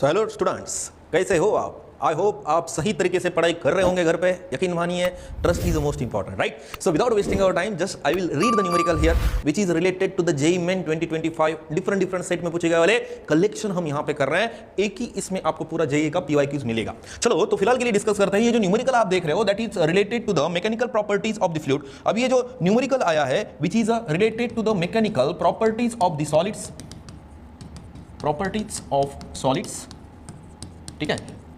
So hello students, कैसे हो आप? आई होप आप सही तरीके से पढ़ाई कर रहे होंगे घर पे। यकीन मानिए, trust is the most important, right? So without wasting our time, just I will read the numerical here which is related to the JEE main 2025। Different set में पूछे गए वाले कलेक्शन हम यहाँ पे कर रहे हैं। एक ही इसमें आपको पूरा जेईई का पीवाईक्यूज मिलेगा। चलो तो फिलहाल के लिए डिस्कस करते हैं। ये जो न्यूमेरिकल आप देख रहे हो that is related to the mechanical properties of the fluid. अब ये जो न्यूमेरिकल आया है which is related to the mechanical properties of the solids, properties of solids, ठीक है।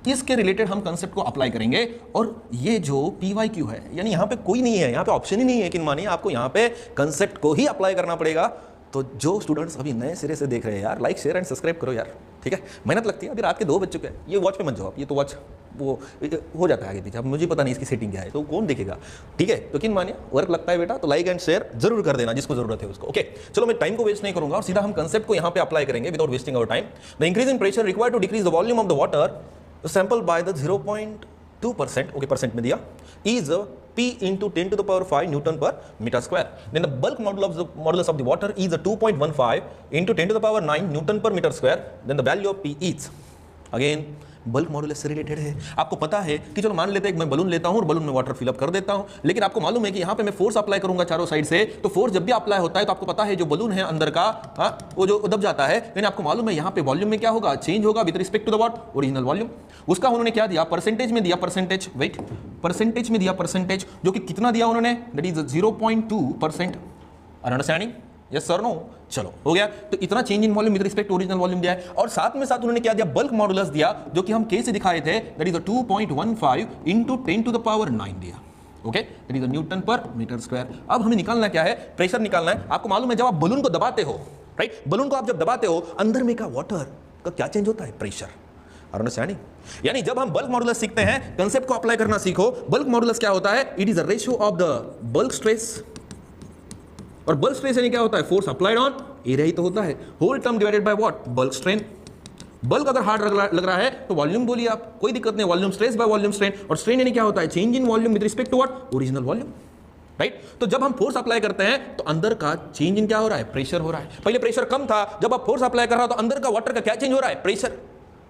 इसके रिलेटेड हम कंसेप्ट को अप्लाई करेंगे। और ये जो पीवाईक्यू है, यानी यहां पे कोई नहीं है, यहां पे ऑप्शन ही नहीं है। लेकिन मानिए आपको यहां पे कंसेप्ट को ही अप्लाई करना पड़ेगा। तो जो स्टूडेंट्स अभी नए सिरे से देख रहे हैं यार, लाइक शेयर एंड सब्सक्राइब करो यार, ठीक है। मेहनत लगती है। अभी रात के 2 बज चुके हैं। ये वॉच पे मत जाओ आप, ये तो वॉच वो हो जाता है आगे पीछे। अब मुझे पता नहीं इसकी सेटिंग क्या है, तो कौन देखेगा, ठीक है। तो लेकिन मानिए वर्क लगता है बेटा, तो लाइक एंड शेयर जरूर कर देना जिसको जरूरत है उसको, ओके। चलो मैं टाइम को वेस्ट नहीं करूंगा और सीधा हम कंसेप्ट को यहां पे अप्लाई करेंगे without wasting our time. The increase in pressure required to decrease the volume of the water sample by the 0.2%, okay percent में दिया, is P into 10 to the power 5 Newton per meter square. Then the bulk modulus of the water is 2.15 into 10 to the power 9 Newton per meter square. Then the value of P is again bulk modulus से related है। आपको पता है कि चलो मान लेते हैं कि मैं बलून लेता हूं और बलून में वाटर फिलअप कर देता हूं, लेकिन आपको मालूम है कि यहां पे मैं फोर्स अप्लाई करूंगा चारों साइड से। तो फोर्स जब भी अप्लाई होता है तो आपको पता है जो बलून है अंदर का, वो जो दब जाता है। लेकिन आपको मालूम है यहां पे वॉल्यूम में क्या होगा, चेंज होगा with respect to the what, original volume. उसका उन्होंने क्या दिया, परसेंटेज में दिया, परसेंटेज, वेट, परसेंटेज में दिया, परसेंटेज, जो कि कितना दिया उन्होंने, that is 0.2%। Understanding, yes sir, no? चलो हो गया। तो इतना change in volume with respect to original volume दिया है। और साथ में साथ उन्होंने क्या दिया, बल्क मॉडुलस दिया, जो कि हम के से दिखाए थे, that is 2.15 into 10 to the power 9 दिया, ओके। दैट इज न्यूटन पर मीटर स्क्वायर। अब हमें निकालना क्या है, प्रेशर निकालना है। आपको मालूम है जब आप बलून को दबाते हो, राइट, बलून को आप जब दबाते हो, अंदर में का वाटर का क्या चेंज होता है, प्रेशर। अंडरस्टैंडिंग? यानी जब हम बल्क मॉडुलस सीखते हैं, कंसेप्ट को अप्लाई करना सीखो। बल्क मॉडुलस क्या होता है, it is a ratio of the bulk stress, और बल्क स्ट्रेस यानी क्या होता है, फोर्स अप्लाइड ऑन एरिया ही तो होता है, whole term divided by what, bulk strain. Bulk अगर हार्ड लग रहा है तो वॉल्यूम बोलिए आप, कोई दिक्कत नहीं, volume stress by volume strain. और स्ट्रेन यानी क्या होता है, change in volume with respect to what, original volume, right. तो जब हम फोर्स अप्लाई करते हैं तो अंदर का चेंज इन क्या हो रहा है, प्रेशर हो रहा है। पहले प्रेशर कम था, जब आप फोर्स अप्लाई कर रहा हो तो अंदर का वाटर का क्या चेंज हो रहा है, pressure.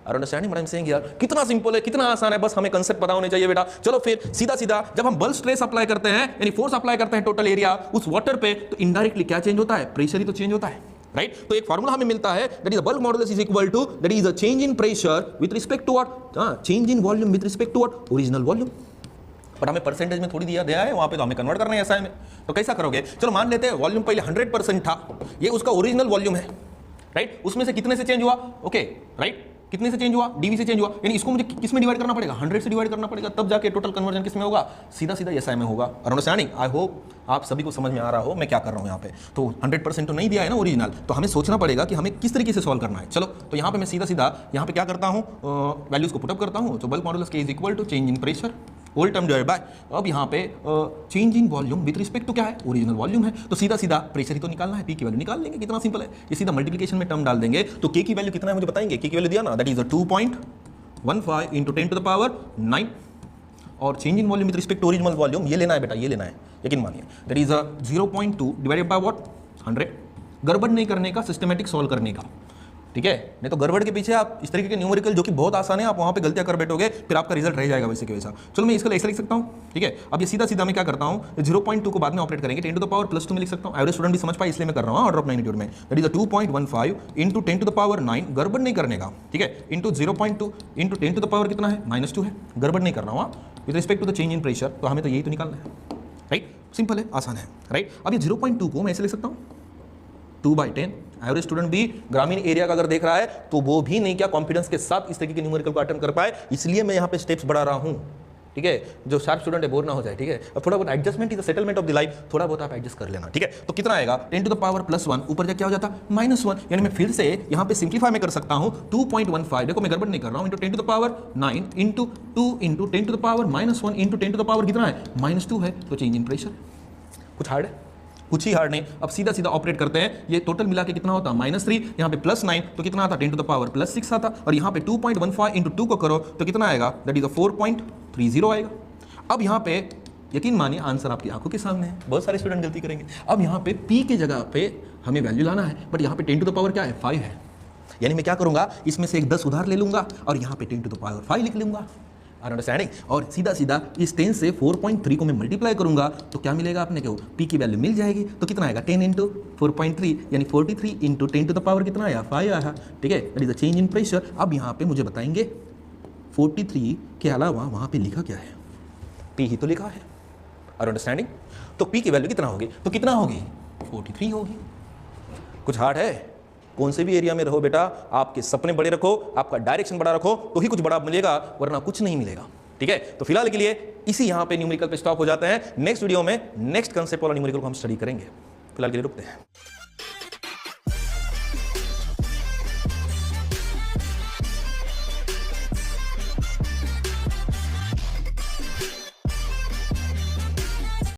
Are understanding what I'm saying यार? कितना सिंपल है, कितना आसान है, बस हमें कंसेप्ट पता होने चाहिए बेटा। चलो फिर सीधा जब हम बल्क स्ट्रेस अप्लाई करते हैं, यानी फोर्स अप्लाई करते हैं टोटल एरिया उस वाटर पे, तो इनडायरेक्टली क्या चेंज होता है, प्रेशर ही तो चेंज होता है, राइट। तो एक फार्मूला हमें मिलता है, that is bulk modulus is equal to, that is a change in pressure with respect to what, change in volume with respect to what, original volume. पर हमें परसेंटेज में थोड़ी दिया है, वहां पे तो हमें कन्वर्ट करना है ऐसा है में। तो कैसा करोगे, चलो मान लेते हैं वॉल्यूम पहले 100% था, ये उसका ओरिजिनल वॉल्यूम है, राइट। उसमें से कितने से चेंज हुआ, ओके, राइट, कितने से चेंज हुआ, डीवी से चेंज हुआ। यानी इसको मुझे किस में डिवाइड करना पड़ेगा, 100 से डिवाइड करना पड़ेगा, तब जाके टोटल कन्वर्जन किस में होगा, सीधा एसआई में होगा। अंडरस्टैंडिंग? आई होप आप सभी को समझ में आ रहा हो मैं क्या कर रहा हूं यहाँ पे। तो 100% तो नहीं दिया है ना ओरिजिनल, तो हमें सोचना पड़ेगा कि हमें किस तरीके से सॉल्व करना है। चलो तो यहाँ पे मैं सीधा यहाँ पे क्या करता हूँ, वैल्यूज को पुटअप करता हूँ। तो बल्क मॉडुलस के is equal to change in pressure whole term divided by, अब यहाँ पे change in volume with respect to क्या है, ओरिजिनल वॉल्यूम है। तो सीधा प्रेशर ही तो निकालना है, पी की वैल्यू निकाल लेंगे, कितना सिंपल है। ये सीधा मल्टीप्लिकेशन में टर्म डाल देंगे, तो के की वैल्यू कितना है मुझे बताएंगे, के की वैल्यू दिया ना, that is 2.15 into 10 to the power 9, और change in volume with respect to original volume ये लेना है बेटा, ये लेना है। लेकिन मानिए that is 0.2 divided by what, 100। गड़बड़ नहीं करने का, सिस्टमेटिक सॉल्व करने का, ठीक है। नहीं तो गड़बड़ के पीछे आप इस तरीके के न्यूमेरिकल जो कि बहुत आसान है, आप वहां पे गलतियां कर बैठोगे, फिर आपका रिजल्ट रह जाएगा वैसे के वैसा। चलो मैं इसका ऐसे लिख सकता हूं, ठीक है। अब ये सीधा मैं क्या करता हूं, 0.2 को बाद में ऑपरेट करेंगे, 10 to the power +2 में लिख सकता हूं। एवरेज स्टूडेंट भी समझ पाए इसलिए मैं कर रहा हूं ऑर्डर ऑफ मैग्नीट्यूड में। That is 2.15 into 10 to the power 9, गड़बड़ नहीं करने का, ठीक है, into 0.2 into 10 to the power कितना है, -2 है, गड़बड़ नहीं कर रहा हूं with respect to the change in pressure. तो हमें तो यही तो निकालना है, राइट, सिंपल है, आसान है, राइट। अब ये 0.2 को मैं ऐसे लिख सकता हूं 2/10। एवरेज स्टूडेंट भी ग्रामीण एरिया का अगर देख रहा है तो वो भी नहीं क्या कॉन्फिडेंस के साथ इस तरीके के न्यूमेरिकल को अटेम्प्ट कर पाए, इसलिए मैं यहाँ पे स्टेप्स बढ़ा रहा हूँ, ठीक है। जो शार्प स्टूडेंट है बोर ना हो जाए, ठीक है। अब थोड़ा बहुत adjustment is the settlement of the life, थोड़ा बहुत आप एडजस्ट कर लेना, ठीक है। तो कितना आएगा, 10 to the power +1, ऊपर जाके क्या हो जाता, -1। यानी मैं फिर से यहाँ पे सिंप्लीफाई में कर सकता हूँ, 2.15, देखो मैं गड़बड़ नहीं कर रहा हूँ, into 10 to the power 9 into 2 into 10 to the power -1 into 10 to the power कितना है, -2 है। तो चेंज इन प्रेशर, कुछ हार्ड है, कुछ ही हार्ड नहीं। अब सीधा ऑपरेट करते हैं, ये टोटल मिला के कितना होता, -3, यहाँ पे +9 तो कितना आता, 10 to the power +6 आता, और यहाँ पे 2.15 इंटू 2 को करो तो कितना आएगा, दैट इज 4.30 आएगा। अब यहाँ पे यकीन मानिए आंसर आपकी आंखों के सामने है, बहुत सारे स्टूडेंट गलती करेंगे। अब यहाँ पे P की जगह पे हमें वैल्यू लाना है, बट यहाँ पे 10 to the power क्या है, 5 है। यानी मैं क्या करूंगा, इसमें से एक 10 उधार ले लूंगा और यहाँ पे 10 to the power 5 लिख लूंगा। Are understanding? और सीधा सीधा इस 10 से 4.3 को मैं मल्टीप्लाई करूंगा तो क्या मिलेगा अपने को, पी की वैल्यू मिल जाएगी। तो कितना आएगा, 10 इंटू 4.3 यानी 43 इंटू 10 टू द पावर कितना आया, 5 आया। ठीक है, that is the change in pressure. अब यहाँ पे मुझे बताएंगे 43 के अलावा वहाँ पे लिखा क्या है, पी ही तो लिखा है। Are understanding? तो पी की वैल्यू कितना होगी, तो कितना होगी, 43 होगी। कुछ हार्ड है? कौन से भी एरिया में रहो बेटा, आपके सपने बड़े रखो, आपका डायरेक्शन बड़ा रखो, तो ही कुछ बड़ा मिलेगा, वरना कुछ नहीं मिलेगा। ठीक है, तो फिलहाल के लिए इसी यहां पे न्यूमेरिकल पे स्टॉप हो जाते हैं। नेक्स्ट वीडियो में नेक्स्ट कंसेप्ट वाला न्यूमेरिकल को हम स्टडी करेंगे। फिलहाल के लिए रुकते हैं।